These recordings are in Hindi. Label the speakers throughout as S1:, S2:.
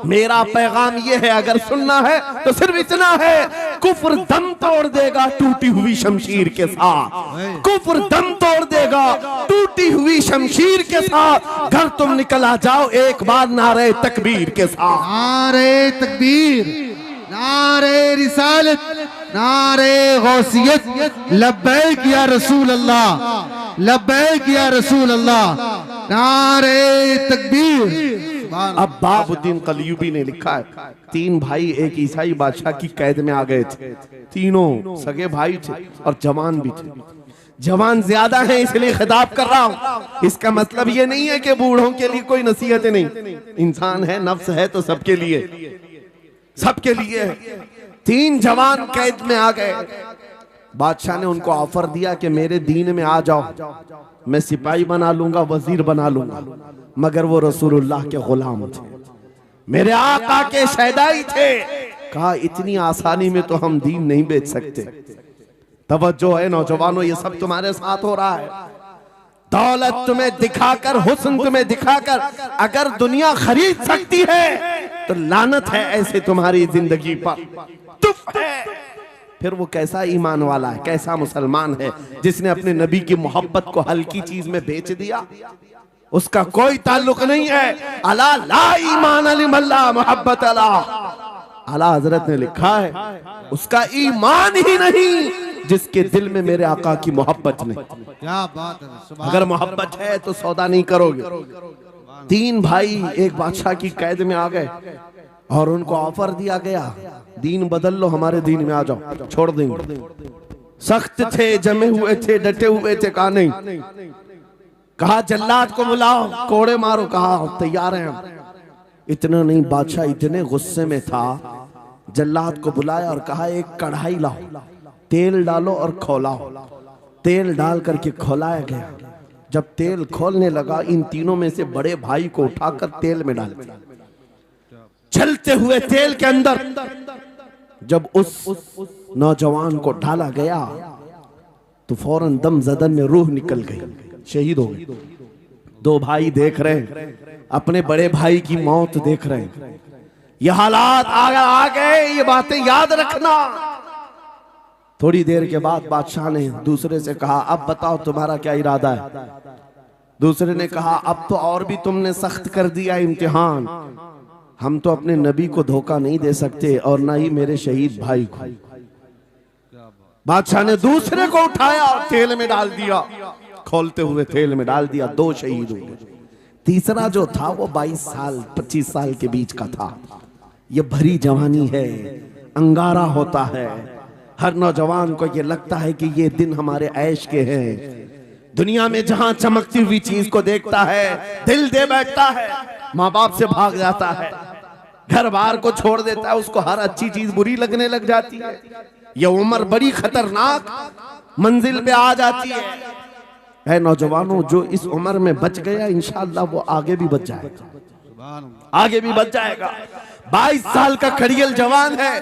S1: मेरा पैगाम ये है, अगर सुनना है तो सिर्फ इतना है, कुफ्र दम तोड़ देगा टूटी हुई शमशीर के साथ। कुफ्र दम तोड़ देगा टूटी हुई शमशीर के साथ। घर तुम निकल आ जाओ एक बार नारे तकबीर के साथ।
S2: नारे तकबीर, नारे रिसालत, नारे गौसियत, लब्बैक या रसूल अल्लाह, लब्बैक या रसूल अल्लाह, नारे तकबीर।
S1: अब बाबुद्दीन कलयुबी ने लिखा है, 3 भाई एक ईसाई बादशाह की कैद में आ गए थे। तीनों सगे भाई थे और जवान भी थे। जवान ज्यादा है इसलिए खिताब कर रहा हूं। इसका मतलब ये नहीं है कि बूढ़ों के लिए कोई नसीहत नहीं। इंसान है, नफ्स है, तो सबके लिए, सबके लिए। 3 जवान कैद में आ गए। बादशाह ने उनको ऑफर दिया कि मेरे दीन में आ जाओ, मैं सिपाही बना लूंगा, वजीर बना लूंगा। मगर वो रसूलुल्लाह के गुलाम थे, मेरे आका के शहदाई थे। कहा इतनी आसानी में तो हम दीन नहीं बेच सकते। तवज्जो है नौजवानों, ये सब तुम्हारे साथ हो रहा है। दौलत तुम्हें दिखाकर, हुस्न तुम्हें दिखाकर अगर दुनिया खरीद सकती है तो लानत है ऐसे तुम्हारी जिंदगी पर, तुफ है। फिर वो कैसा ईमान वाला है, कैसा मुसलमान है जिसने अपने नबी की मोहब्बत को हल्की चीज में बेच दिया। उसका कोई ताल्लुक नहीं है। अला ला ईमान अलिमल्ला मोहब्बत अला। आला हजरत ने लिखा है, उसका ईमान ही नहीं जिसके दिल में मेरे आका की मोहब्बत नहीं।
S2: क्या बात है।
S1: अगर मोहब्बत है तो सौदा नहीं करोगे। 3 भाई एक बादशाह की कैद में आ गए और उनको ऑफर दिया गया, दीन बदल लो, हमारे दीन में आ जाओ, छोड़ देंगे। सख्त थे, जमे हुए थे, डटे हुए थे। कहा नहीं। कहा जल्लाद को बुलाओ, कोड़े मारो। कहा तैयार हैं हम। इतना नहीं, बादशाह इतने गुस्से में था, जल्लाद को बुलाया और कहा एक कढ़ाई लाओ, तेल डालो और खौलाओ। तेल डाल करके खौलाया गया। जब तेल खोलने लगा, इन तीनों में से बड़े भाई को उठाकर तेल में डाल दिया। चलते हुए तेल के अंदर जब उस नौजवान को डाला गया तो फौरन दम जदन में रूह निकल गई, शहीद हो गए। 2 भाई देख रहे हैं, अपने बड़े भाई की मौत देख रहे हैं। ये हालात आ गए, ये बातें याद रखना। थोड़ी देर के बाद बादशाह ने दूसरे से कहा, अब बताओ तुम्हारा क्या इरादा है। दूसरे ने कहा, अब तो और भी तुमने सख्त कर दिया इम्तिहान। हम तो अपने नबी को धोखा नहीं दे सकते और ना ही मेरे शहीद भाई को। बादशाह ने दूसरे को उठाया और तेल में डाल दिया। खोलते हुए तेल में डाल दिया, 2 शहीद हो गए। तीसरा जो था वो 22 साल 25 साल के बीच का था। ये भरी जवानी है, अंगारा होता है। हर नौजवान को ये लगता है कि ये दिन हमारे ऐश के हैं। दुनिया में जहां चमकती हुई चीज को देखता है, दिल दे बैठता है, माँ बाप से भाग जाता है, घर बार को छोड़ देता है, उसको हर अच्छी चीज बुरी लगने लग जाती है। ये उम्र बड़ी खतरनाक मंजिल पे आ जाती है। नौजवानों, जो इस उम्र में बच गया इंशाअल्लाह वो आगे भी बच जाएगा, आगे भी बच जाएगा। 22 साल का खड़ियल जवान है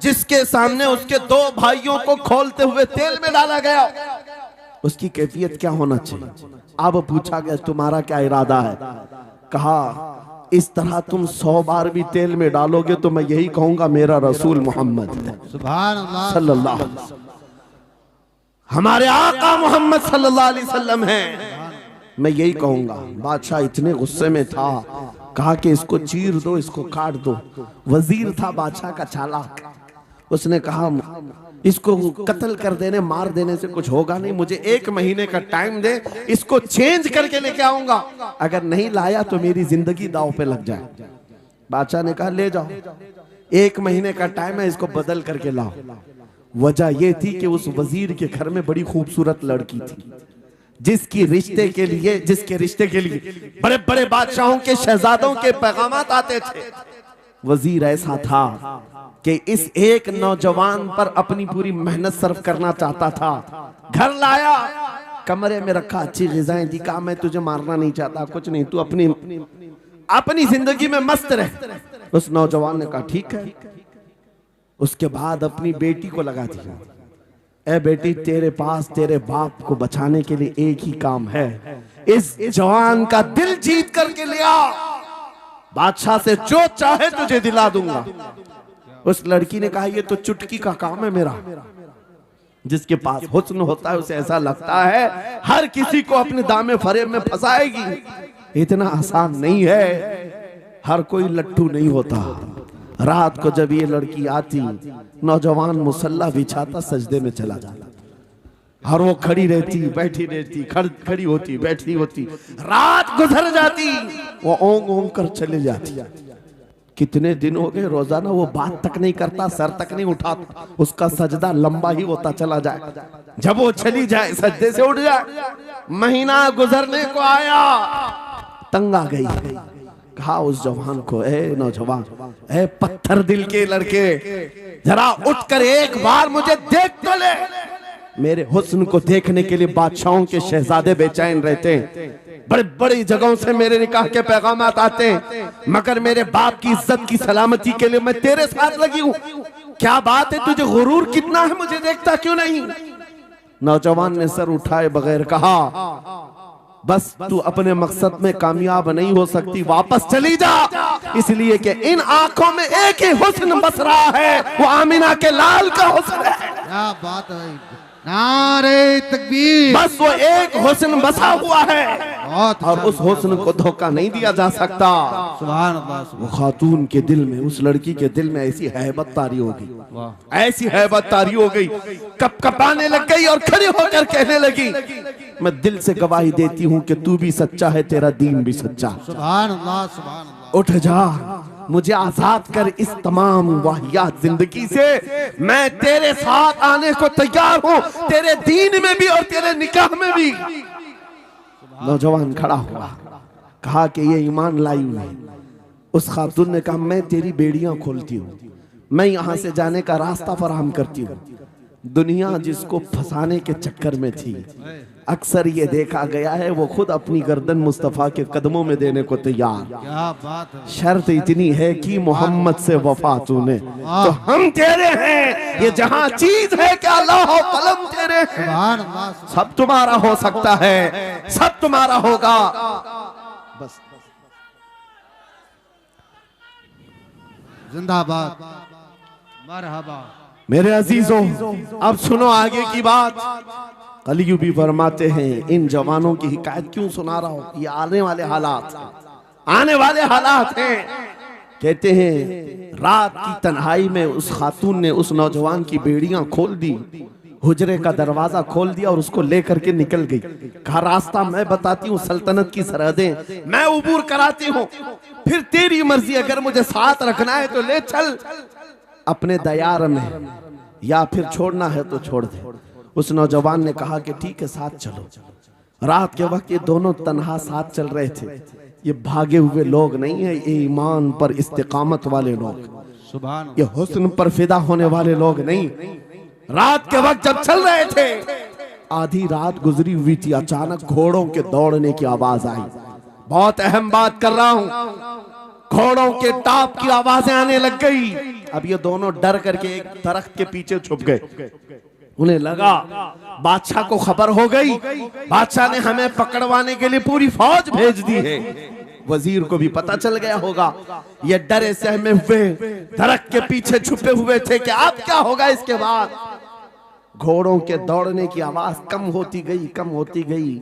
S1: जिसके सामने उसके 2 भाइयों को खोलते हुए तेल में डाला गया। उसकी कैफियत क्या होना चाहिए। अब पूछा गया तुम्हारा क्या इरादा है। कहा इस तरह तुम 100 बार भी तेल में डालोगे तो मैं यही कहूंगा मेरा रसूल मोहम्मद
S2: सुभान अल्लाह
S1: सल्लल्लाहु अलैहि वसल्लम, हमारे आका मोहम्मद सल्लल्लाहु अलैहि वसल्लम हैं, मैं यही कहूंगा। बादशाह इतने गुस्से में था, कहा कि इसको चीर दो, इसको काट दो। वजीर था बादशाह का चालाक, उसने कहा इसको कत्ल कर देने, मार देने से कुछ होगा नहीं, मुझे 1 महीने का टाइम दे, इसको चेंज करके लेके आऊंगा। अगर नहीं लाया तो मेरी जिंदगी दांव पे लग जाए। बादशाह ने कहा ले जाओ, 1 महीने का टाइम है, इसको बदल करके लाओ। वजह यह थी कि उस वजीर के घर में बड़ी खूबसूरत लड़की थी जिसके रिश्ते के लिए बड़े बड़े बादशाहों के शहजादों के पैगामात आते थे। वजीर ऐसा था कि इस एक नौजवान पर अपनी पूरी मेहनत सर्व करना चाहता था। घर लाया, कमरे में रखा, अच्छी ग़िज़ाएं दी, कहा मैं तुझे मारना नहीं चाहता, कुछ नहीं, तू अपनी जिंदगी में मस्त रह। उस नौजवान ने कहा ठीक है। उसके बाद अपनी बेटी को लगा दिया, ए बेटी तेरे पास तेरे बाप को बचाने के लिए एक ही काम है, इस जवान का दिल जीत करके लिया। बादशाह से जो चाहे तुझे दिला दूंगा। उस लड़की ने कहा ये तो चुटकी का काम है मेरा। जिसके पास हुस्न होता है उसे ऐसा लगता है हर किसी को अपने दामे फरेब में फंसाएगी। इतना आसान नहीं है, हर कोई लट्टू नहीं होता। रात को जब ये लड़की आती, नौजवान मुसल्ला बिछाता सजदे में चला जाता और वो खड़ी रहती बैठी रहती, खड़ी होती बैठी होती, रात गुजर जाती, वो ओंग ओंग कर चले जाती। कितने दिन हो गए, रोजाना वो बात तक नहीं करता, सर तक नहीं उठाता, उसका सजदा लंबा ही होता चला जाए। जब वो चली जाए सजदे से उठ जाए। महीना गुजरने को आया, तंग आ गई, कहा उस जवान को, ए नौजवान, ए पत्थर दिल के लड़के, जरा उठकर एक बार मुझे देख तो ले। मेरे हुस्न को देखने के लिए बादशाहों के शहजादे बेचैन रहते हैं, बड़ी बड़ी जगहों से मेरे निकाह के पैगाम आते हैं, मगर मेरे बाप की इज्जत की सलामती के लिए मैं तेरे साथ लगी हूँ। क्या बात है, तुझे गुरूर कितना है, मुझे देखता क्यों नहीं? नौजवान ने सर उठाए बगैर कहा, बस तू अपने मकसद में कामयाब नहीं हो सकती, वापस चली जा। इसलिए कि इन आंखों में एक ही हुस्न बस रहा है, वो आमिना के लाल का हुस्न है।
S2: क्या बात है, नारे तकबीर।
S1: बस वो एक हुस्न बसा हुआ है
S2: बहुत
S1: और उस हुस्न को धोखा नहीं दिया जा सकता।
S2: सुभान अल्लाह,
S1: वो खातून के दिल में, उस लड़की के दिल में ऐसी हैबत तारी हो गई, ऐसी हैबत तारी हो गई, कपकपाने लग गई और खड़ी होकर कहने लगी, मैं दिल से गवाही देती हूँ कि तू भी सच्चा है, तेरा दीन भी सच्चा।
S2: सुभान अल्लाह, सुभान अल्लाह।
S1: उठ जा, मुझे आजाद कर इस तमाम वाहियात जिंदगी से, मैं तेरे साथ आने को तैयार हूँ, तेरे दीन में भी और तेरे निकाह में भी। नौजवान खड़ा हुआ, कहा कि ये ईमान लाई हुई। उस खातून ने कहा, मैं तेरी बेड़ियां खोलती हूँ, मैं यहाँ से जाने का रास्ता फराहम करती हूँ। दुनिया जिसको फंसाने के चक्कर में थी, अक्सर ये देखा गया है वो खुद अपनी गर्दन मुस्तफा के कदमों में देने को तैयार।
S2: क्या बात है,
S1: शर्त इतनी है कि मोहम्मद से वफा तूने, तो हम तेरे हैं। ये जहां चीज है कि अल्लाह कलम तेरे हैं।
S2: सुभान अल्लाह।
S1: सब तुम्हारा हो सकता है, सब तुम्हारा होगा। बस
S2: जिंदाबाद, मरहबा।
S1: मेरे अजीजों, अब सुनो आगे की बात। कलियुबी फरमाते हैं, इन जवानों की हिकायत क्यों सुना रहा हूं, ये आने वाले हालात, आने वाले हालात हैं। कहते हैं रात की तन्हाई में उस खातून ने उस नौजवान की बेड़ियां खोल दी, हुजरे का दरवाजा खोल दिया और उसको लेकर के निकल गई। कहा रास्ता मैं बताती हूँ, सल्तनत की सरहदें मैं उबूर कराती हूँ, फिर तेरी मर्जी, अगर मुझे साथ रखना है तो ले चल अपने दयार में, या फिर छोड़ना है तो छोड़ दे। उस नौजवान ने कहा कि ठीक है साथ चलो। रात के वक्त ये दोनों तन्हा साथ चल रहे थे। ये भागे हुए लोग नहीं है, ये ईमान पर इस्तिकामत वाले लोग,
S2: सुभान,
S1: ये हुस्न पर फिदा होने वाले लोग नहीं। रात के वक्त जब चल रहे थे, आधी रात गुजरी हुई थी, अचानक घोड़ों के दौड़ने की आवाज आई। बहुत अहम बात कर रहा हूं, घोड़ों के टाप की आवाजें आने लग गई। अब ये दोनों डर करके एक दरख्त के पीछे छुप गए। उन्हें लगा बादशाह को खबर हो गई, बादशाह ने हमें पकड़वाने के लिए पूरी फौज भेज दी है। वजीर को भी पता चल गया होगा। ये डरे सहमे हुए दरख्त के पीछे छुपे हुए थे कि अब क्या होगा इसके बाद। घोड़ों के दौड़ने की आवाज कम होती गई, कम होती गई,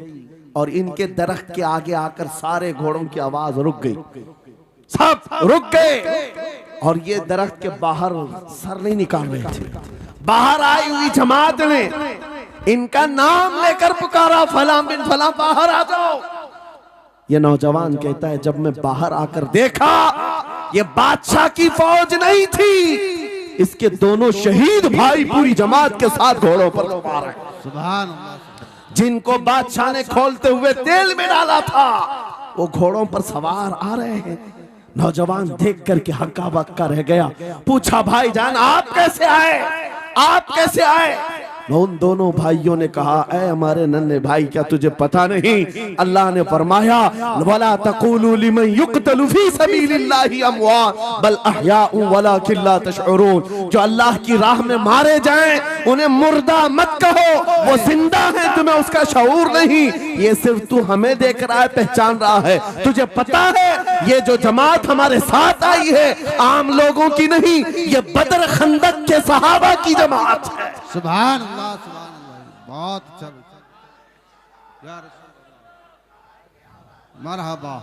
S1: और इनके दरख्त के आगे आकर सारे घोड़ों की आवाज रुक गई, सब रुक गए। और ये दरख्त के बाहर सर नहीं निकाल रहे थे। बाहर आई हुई जमात ने इनका नाम लेकर पुकारा, फलां बिन फलां बाहर आ जाओ। ये नौजवान कहता है, जब मैं बाहर आकर देखा, ये बादशाह की फौज नहीं थी, इसके दोनों शहीद भाई पूरी जमात के साथ घोड़ों पर सवार हैं।
S2: सुभान अल्लाह।
S1: जिनको बादशाह ने खोलते हुए तेल में डाला था, वो घोड़ों पर सवार आ रहे हैं। नौजवान देख करके हक्का बक्का रह गया। पूछा, भाईजान आप कैसे आए, आप कैसे आए? उन दोनों भाइयों ने कहा, ऐ हमारे नन्हे भाई, क्या तुझे पता नहीं अल्लाह ने फरमाया वला तक़ूलू लिमन युक़तलु फी सबीलिल्लाहि अमवात बल अहयाउ वलाकिन ला तशउरून। जो अल्लाह की राह में मारे जाएं उन्हें मुर्दा मत कहो, वो जिंदा है, तुम्हें उसका शऊर नहीं। ये सिर्फ तू हमें देख रहा है, पहचान रहा है। तुझे पता है ये जो जमात हमारे साथ आई है आम लोगों की नहीं, ये बदर खंदक के सहाबा की जमात है।
S2: सुभान अल्लाह, सुभान अल्लाह, बहुत अच्छा या रसूल अल्लाह, मरहबा।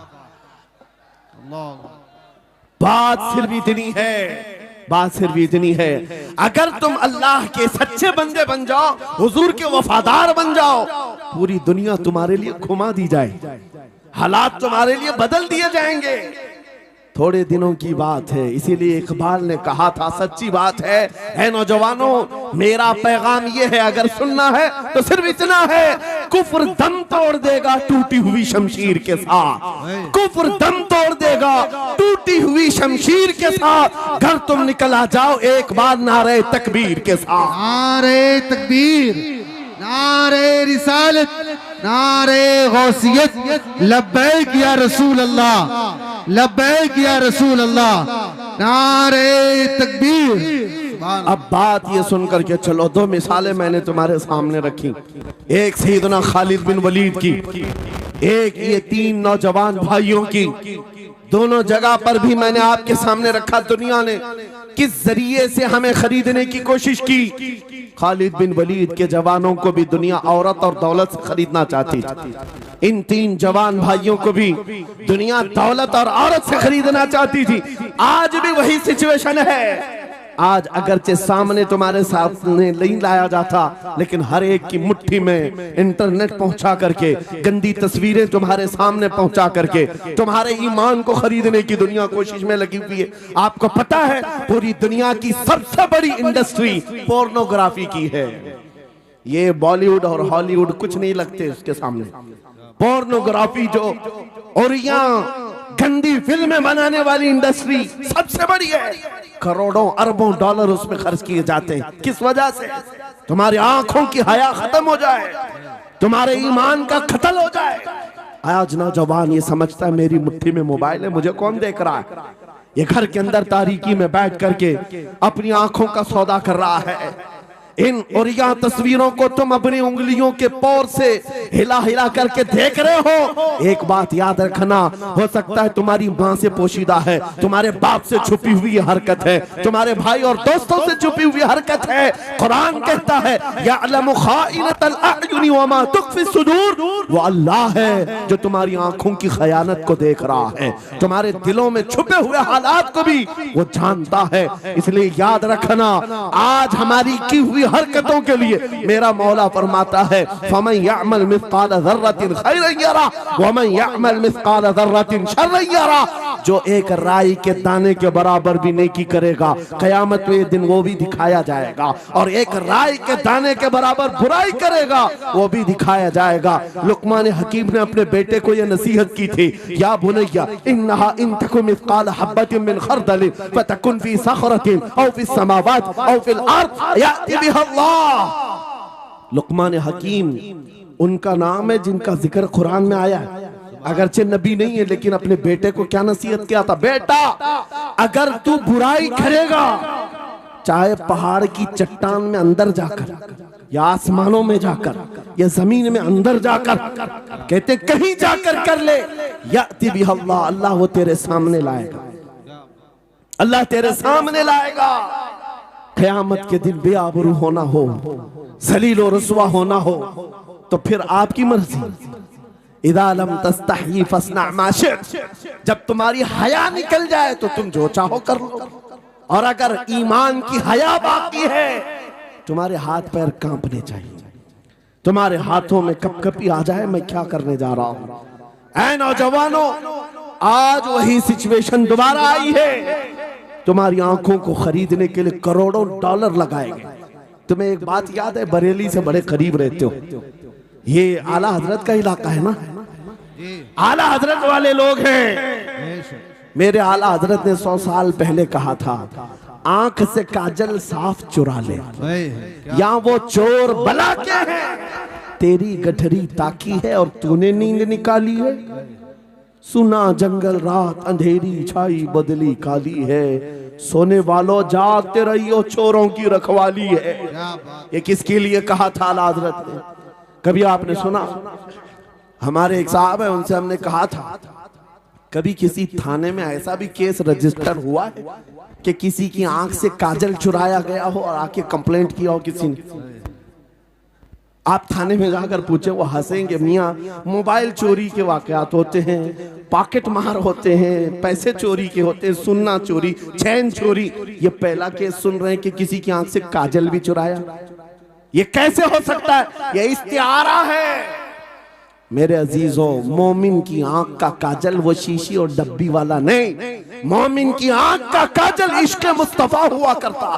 S2: अल्लाह,
S1: बात सिर्फ इतनी है, बात सिर्फ इतनी है, अगर तुम अल्लाह के सच्चे बंदे बन जाओ, हुजूर के वफादार बन जाओ, पूरी दुनिया तुम्हारे लिए घुमा दी जाए, हालात तुम्हारे लिए बदल दिए जाएंगे। थोड़े दिनों की बात है, इसीलिए इकबाल ने कहा था, सच्ची बात है नौजवानों, मेरा पैगाम ये है, अगर सुनना है तो सिर्फ इतना है, कुफ्र दम तोड़ देगा टूटी हुई शमशीर के साथ, कुफ्र दम तोड़ देगा टूटी हुई शमशीर के साथ। घर तुम निकल आ जाओ एक बार नारे तकबीर के साथ।
S2: नारे तकबीर, नारे रिसालत, नारे गौसियत, लब्बैक या रसूल अल्लाह, लब्बैक या रसूल अल्लाह, नारे तकबीर।
S1: अब बात ये सुनकर के चलो, दो मिसालें मैंने तुम्हारे सामने रखी, एक सैयदना खालिद बिन वलीद की, एक ये तीन नौजवान भाइयों की। दोनों जगह पर भी मैंने आपके सामने रखा, दुनिया ने किस जरिए से हमें खरीदने की कोशिश की। खालिद बिन वलीद के जवानों को भी दुनिया औरत और दौलत से खरीदना चाहती थी, इन तीन जवान भाइयों को भी दुनिया दौलत और औरत से खरीदना चाहती थी। आज भी वही सिचुएशन है। आज अगरचे सामने तुम्हारे सामने नहीं लाया जाता, लेकिन हर एक की मुट्ठी में इंटरनेट पहुंचा करके, गंदी तस्वीरें तुम्हारे सामने पहुंचा करके तुम्हारे ईमान को खरीदने की दुनिया कोशिश में लगी हुई है। आपको पता है पूरी दुनिया की सबसे बड़ी इंडस्ट्री पोर्नोग्राफी की है। ये बॉलीवुड और हॉलीवुड कुछ नहीं लगते उसके सामने। पोर्नोग्राफी जो और यहाँ गंदी फिल्में बनाने वाली इंडस्ट्री सबसे बड़ी है, करोड़ों अरबों डॉलर उसमें खर्च किए जाते हैं। किस वजह से? तुम्हारी आंखों की हया खत्म हो जाए, तुम्हारे ईमान का कत्ल हो जाए। आज नौजवान ये समझता है मेरी मुट्ठी में मोबाइल है, मुझे कौन देख रहा है। ये घर के अंदर तारीकी में बैठ करके अपनी आंखों का सौदा कर रहा है। इन और यहाँ तस्वीरों को तुम अपनी उंगलियों के पौर से हिला हिला करके देख रहे हो। एक बात याद रखना, हो सकता है तुम्हारी माँ से पोशीदा है, तुम्हारे बाप से छुपी हुई हरकत है, तुम्हारे भाई और दोस्तों से छुपी हुई हरकत है। कुरान कहता है यअलमु खाइनतल अयुनि वमा तुख्फी सुदूर, वो अल्लाह है जो तुम्हारी आंखों की खयानत को देख रहा है, तुम्हारे दिलों में छुपे हुए हालात को भी वो जानता है। इसलिए याद रखना, आज हमारी की हुई हरकतों के लिए मेरा मौला फरमाता है फमन यअमल मिस्काल ज़र्रतिन खैरन यरा वमन यअमल मिस्काल ज़र्रतिन शर्रन यरा। जो एक राई के दाने के बराबर भी नेकी करेगा, कयामत में दिन वो भी दिखाया जाएगा, और एक राई के दाने के बराबर बुराई करेगा वो भी दिखाया जाएगा। लुकमान हकीम ने अपने बेटे को ये नसीहत की थी, या बुनैया इन्नहा इन तकु मिस्काल हब्बतिन मिन खरदलिन फतकुन फी सखरतिन औ फिस समावात औ फिल अर्द याति बिहा अल्लाह। लुकमान हकीम उनका नाम है जिनका जिक्र कुरान में आया है, अगरचे नबी नहीं है, लेकिन अपने बेटे को क्या नसीहत किया था, बेटा अगर तू बुराई करेगा, चाहे पहाड़ की चट्टान में अंदर जाकर या आसमानों में जाकर या जमीन में अंदर जाकर, कहते कहीं जाकर कर ले, याति बिहा अल्लाह, अल्लाह वो तेरे सामने लाएगा, अल्लाह तेरे सामने लाएगा। क़यामत के दिन बेआबरू होना हो, जलील और रुसवा होना हो, तो फिर आपकी मर्जी। इदा लम तस्तही फस्ना मा शि'त, जब तुम्हारी हया निकल जाए तो तुम जो चाहो कर लो, और अगर ईमान की हया बाकी है तुम्हारे हाथ पैर कांपने चाहिए, तुम्हारे हाथों में कपकपी आ जाए मैं क्या करने जा रहा हूं। ऐ नौजवानों, आज वही सिचुएशन दोबारा आई है। तुम्हारी आंखों को खरीदने के लिए करोड़ों डॉलर लगाए गए। तुम्हें एक बात याद है, बरेली से बड़े करीब रहते हो, ये आला हजरत का इलाका है ना, आला हजरत वाले लोग हैं। मेरे आला हजरत ने 100 साल पहले कहा था, आंख से काजल साफ चुरा ले,
S2: क्या
S1: या वो चोर बला के है, तेरी गठरी ताकी है और तूने नींद निकाली है। सुना जंगल रात अंधेरी छाई बदली काली है, सोने वालों जागते रहियो चोरों की रखवाली है।
S2: बात।
S1: ये किसके लिए कहा था आला हजरत ने? कभी आपने सुना? हमारे एक साहब है, उनसे हमने कहा था कभी किसी थाने में ऐसा भी केस रजिस्टर हुआ है कि किसी की आंख से काजल चुराया गया हो और आके कंप्लेंट किया हो किसी ने? आप थाने में जाकर पूछे, वो हंसेंगे। मियाँ, मोबाइल चोरी के वाकयात होते हैं, पॉकेट मार होते हैं, पैसे चोरी के होते हैं, सुन्ना चोरी, चैन चोरी। ये पहला केस सुन रहे हैं कि किसी की आंख से काजल भी चुराया। ये कैसे हो सकता है? ये इस्तिआरा है। मेरे अजीजों, मोमिन की आंख का काजल वो शीशी और डब्बी वाला नहीं, मोमिन की आंख का काजल इश्क मुस्तफा हुआ करता।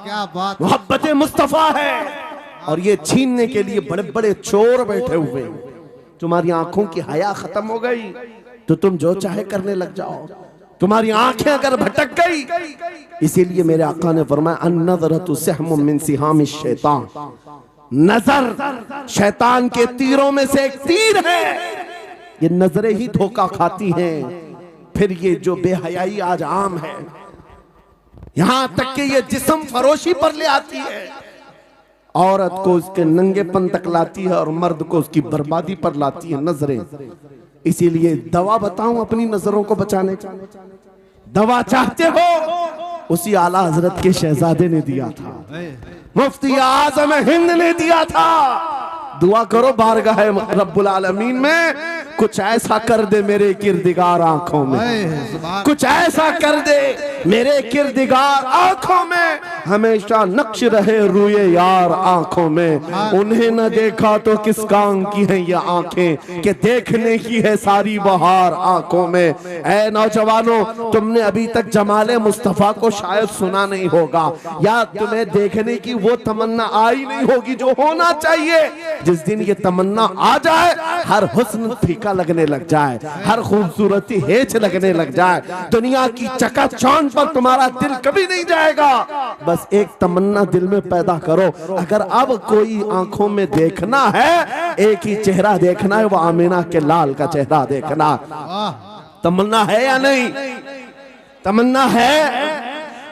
S2: क्या बात।
S1: मोहब्बत मुस्तफा है। और ये छीनने के लिए बड़े बड़े चोर बैठे हुए हैं। तुम्हारी आंखों की हया खत्म हो गई तो तुम जो चाहे करने लग जाओ। तुम्हारी आंखें अगर भटक गई, इसीलिए मेरे आका ने फरमाया अन्नज़रतु सहमुम मिन सिहामिश शैतान, नजर शैतान के तीरों में से एक तीर है। ये नजरें ही धोखा खाती हैं। फिर ये जो बेहयाई आज आम है, यहां तक कि ये जिस्म फरोशी पर ले आती है, औरत को उसके नंगेपन तक लाती है और मर्द को उसकी बर्बादी पर लाती है नजरें। इसीलिए दवा बताऊं अपनी नजरों को बचाने का? दवा चाहते हो? उसी आला हजरत के शहजादे ने दिया था, मुफ्ती आजम हिंद ने दिया था। दुआ करो बारगाह रब्बुल आलमीन में कुछ ऐसा कर दे मेरे किरदिगार आंखों में, कुछ ऐसा कर दे मेरे किरदिगार आंखों में, हमेशा नक्श रहे रूए यार आंखों में। उन्हें न देखा तो किस काम की है ये आंखें कि देखने की है सारी बहार आंखों में। ऐ नौजवानों, तुमने अभी तक जमाले मुस्तफा को शायद सुना नहीं होगा, या तुम्हें देखने की वो तमन्ना आई नहीं होगी जो होना चाहिए। जिस दिन ये तमन्ना आ जाए, हर हुस्न फीका लगने लग जाए, हर खूबसूरती हेच लगने लग जाए, दुनिया की चकाचौंध पर तुम्हारा दिल कभी नहीं जाएगा। बस एक तमन्ना दिल में पैदा करो, अगर अब कोई आंखों में देखना है, एक ही चेहरा देखना है, वो आमीना के लाल का चेहरा देखना। तमन्ना है या नहीं? तमन्ना है?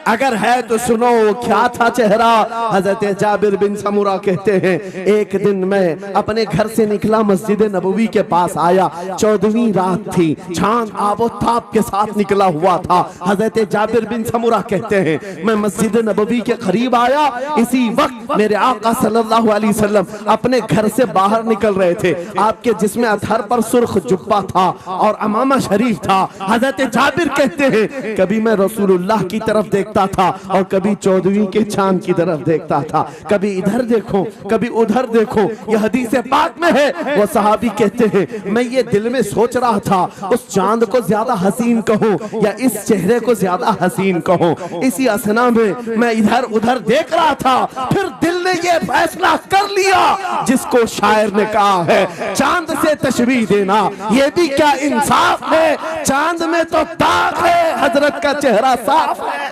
S1: अगर है तो सुनो क्या था चेहरा। हजरत जाबिर बिन समूरा कहते हैं, एक दिन मैं अपने घर से निकला, मस्जिद नबवी के पास आया, 14वीं रात थी, चांद आबोताब के साथ निकला हुआ था। हजरत जाबिर बिन समूरा कहते हैं, मैं मस्जिद नबवी के करीब आया, इसी वक्त मेरे आका सल्लल्लाहु अलैहि वसल्लम अपने घर से बाहर निकल रहे थे। आपके जिस्म अतहर पर सुर्ख जुब्बा था और अमामा शरीफ था। हजरत जाबिर कहते हैं, कभी मैं रसूलुल्लाह की तरफ देखता था और कभी 14वीं के चांद की तरफ देखता था, कभी इधर देखो कभी उधर देखो। यह हदीस पाक में है। वो सहाबी कहते हैं, मैं ये दिल में सोच रहा था, उस चांद को ज्यादा हसीन कहूं या इस चेहरे को ज्यादा हसीन कहूं। इसी असना में मैं इधर उधर देख रहा था, फिर दिल ने ये फैसला कर लिया जिसको शायर ने कहा है, चांद से तशबीह देना ये भी क्या इंसाफ है, चांद में तो दाग है, हजरत का चेहरा साफ है।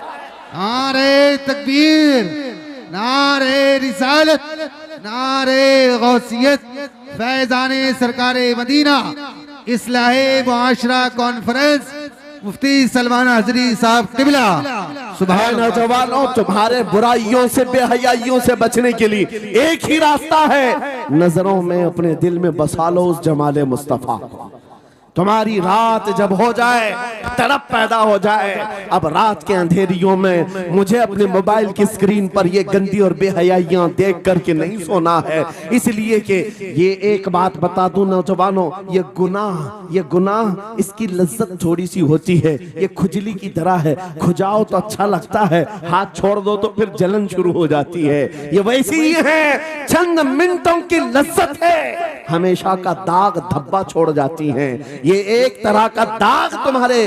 S2: नारे तकबीर, नारे रिसालत, नारे गौसियत, फैजाने सरकारे मदीना, इस्लाहे मुआशरा कॉन्फ्रेंस, मुफ्ती सलमान हजरी साहब किबला।
S1: सुबह नौजवानों, तुम्हारे बुराइयों से बेहयाइयों से बचने के लिए एक ही रास्ता है, नजरों में अपने दिल में बसा लो उस जमाले मुस्तफा को। तुम्हारी रात जब हो जाए, तड़प पैदा हो जाए, अब रात के अंधेरियों में मुझे अपने मोबाइल की स्क्रीन पर ये गंदी और बेहयाइयां देख करके नहीं सोना है। इसलिए कि ये एक बात बता दूं नौजवानों, ये गुनाह इसकी लज्जत थोड़ी सी होती है, ये खुजली की तरह है, खुजाओ तो अच्छा लगता है, हाथ छोड़ दो तो फिर जलन शुरू हो जाती है। ये वैसी ही है, चंद मिनटों की लज्जत है, हमेशा का दाग धब्बा छोड़ जाती हैं। ये एक तरह का दाग तुम्हारे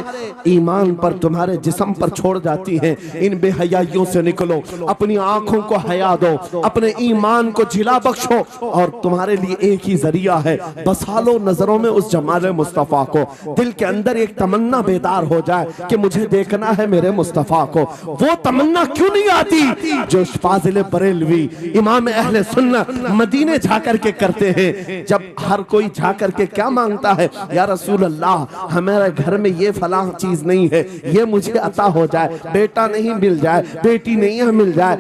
S1: ईमान पर, तुम्हारे जिस्म पर छोड़ जाती हैं। इन बेहयाइयों से निकलो, अपनी आंखों को हया दो, अपने ईमान को जिला बख्शो, और तुम्हारे लिए एक ही जरिया है, बसा लो नजरों में उस जमाल मुस्तफा को। दिल के अंदर एक तमन्ना बेदार हो जाए कि मुझे देखना है मेरे मुस्तफा को। वो तमन्ना क्यों नहीं आती जो फाजिल बरेलवी इमाम अहले सुन्नत मदीने जाकर के करते हैं। जब हर कोई जाकर के क्या मांगता है, या रसूल अल्लाह हमारे घर में ये फलां चीज नहीं है, ये मुझे अता हो जाए, बेटा नहीं मिल जाए, बेटी नहीं मिल जाए,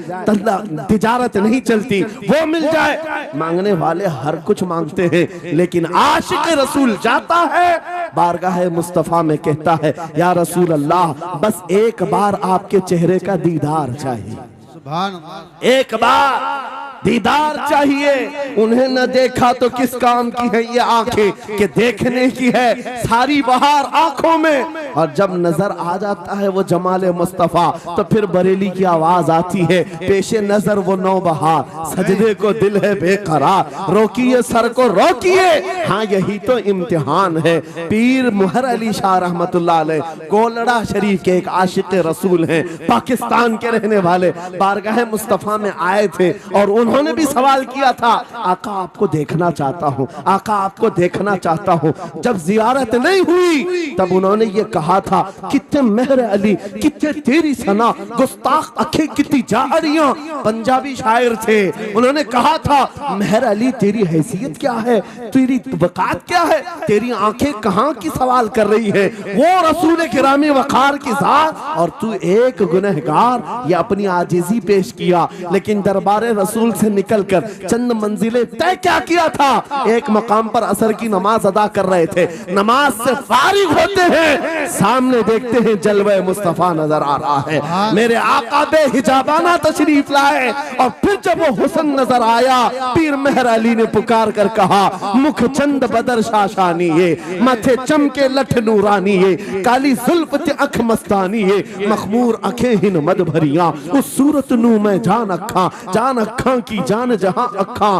S1: तिजारत नहीं चलती, वो मिल जाए। मांगने वाले हर कुछ मांगते हैं, लेकिन आशिक रसूल जाता है बारगाह मुस्तफा में, कहता है या रसूल अल्लाह बस एक बार आपके चेहरे का दीदार चाहिए,
S2: सुभान अल्लाह।
S1: एक बार दीदार चाहिए। उन्हें न देखा तो किस काम की है ये आंखें कि देखने की है सारी बहार आंखों में। और जब नजर आ जाता है वो जमाले मुस्तफा, तो फिर बरेली की आवाज आती है, पेशे नजर वो नौबहार, सजदे को दिल है बेकरार, रोकिए सर को रोकिए। हाँ यही तो इम्तिहान है। पीर मुहर अली शाह रहमतुल्लाह अलैह कोलड़ा शरीफ के एक आशिक रसूल हैं, पाकिस्तान के रहने वाले, बारगाह मुस्तफा में आए थे और उन्होंने भी सवाल किया था, आका आपको देखना चाहता हूँ, आका आपको देखना चाहता हूँ। जब जियारत नहीं हुई तब उन्होंने ये कहा था, कितने मेहर अली, कितने तेरी सना, गुस्ताख अखे कितनी जाड़ियां। पंजाबी शायर थे, उन्होंने कहा था मेहर अली तेरी हैसियत क्या है, तेरी वकात क्या है, तेरी आंखें कहाँ की सवाल कर रही है, वो रसूल किरामी वकार की जात, और तू एक गुनहगार। ये अपनी आजिजी पेश किया, लेकिन दरबारे रसूल से निकलकर चंद मंजिलें तय क्या किया था। एक मकाम पर असर की नमाज अदा कर रहे थे, नमाज से फारिग होते हैं, सामने देखते हैं जलवे मुस्तफा नजर आ रहा है, मेरे आका बेहिजाबाना तशरीफ लाए। और फिर जब वो हुस्न नजर आया, पीर मेहर अली ने पुकार कर कहा, मुख चंद बदर शाशानी ये, माथे चमके लठ नूरानी ये, काली जुल्फ ते अख मस्तानी ये, मखमूर अखे हिन मद भरिया, उस सूरत नू मैं जान अखा की जान जहां अखा,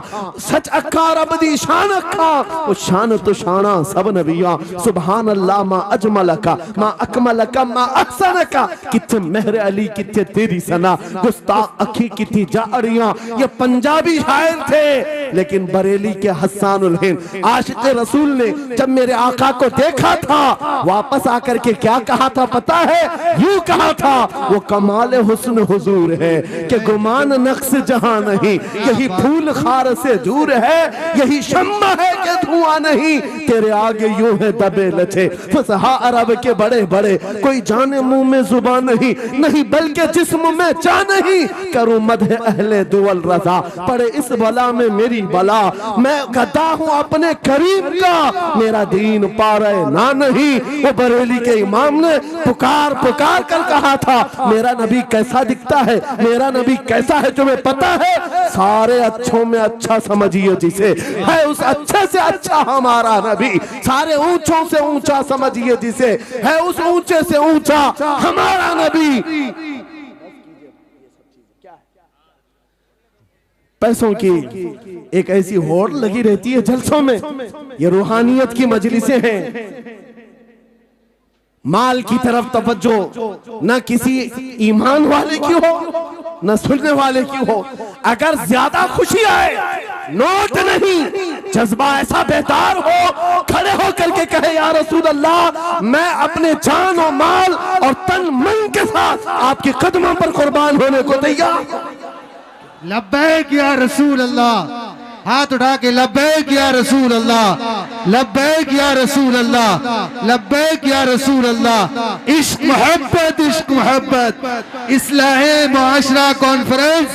S1: सच अखा रब दी शान अखा, उस शान तो शाना सब नबिया। सुभान अल्लाह मा अजमल का, मा अकमल का, मा अहसन का। कितने मेहर अली, कितने तेरी सना, गुस्ताख अखी कितनी जाड़ियां। ये पंजाबी शायर थे, लेकिन बरेली के हस्सानुल हिंद आशिक रसूल ने जब मेरे आका को देखा था, वापस आकर के क्या कहा था पता है? यूं कहा था, वो कमाल हुस्न हुजूर है कि गुमान नक्श जहां नहीं, यही फूल खार से दूर है, यही शम्मा है कि धुआं नहीं, तेरे आगे यूं है दबे लचे फसहा अरब के बड़े बड़े, कोई जाने मुंह में जुबान नहीं, नहीं बल्कि जिस्म में जा नहीं, करूं मदह अहले दुवल रजा, पड़े इस बला में मेरी बला, मैं गदा हूं अपने करीम का, मेरा दीन पा रहे ना नहीं। वो बरेली के इमाम ने पुकार पुकार कर कहा था, मेरा नबी कैसा दिखता है, मेरा नबी कैसा है तुम्हें पता है? सारे अच्छों में अच्छा समझिए जिसे, है उस अच्छे से अच्छा हमारा नबी, सारे ऊंचों से ऊंचा समझिए जिसे, है उस ऊंचे से ऊंचा हमारा नबी। पैसों की एक ऐसी होड़ लगी रहती है जलसों में, ये रूहानियत की मजलिसें हैं, माल की तरफ तवज्जो न किसी ईमान वाले की हो न सुनने वाले की हो। अगर ज्यादा खुशी आए, नोट नहीं, जज्बा ऐसा बेदार हो, खड़े हो करके कहे या रसूल अल्लाह मैं अपने जान और माल और तन मन के साथ आपके कदमों पर कुर्बान होने को तैयार।
S2: लब्बैक या रसूल अल्लाह, हाथ उठा के लब्बैक या रसूल अल्लाह, लब्बैक या रसूल अल्लाह, लब्बैक या रसूल अल्लाह। इश्क मोहब्बत, इश्क मोहब्बत, इस्लाह मुआशरा कॉन्फ्रेंस।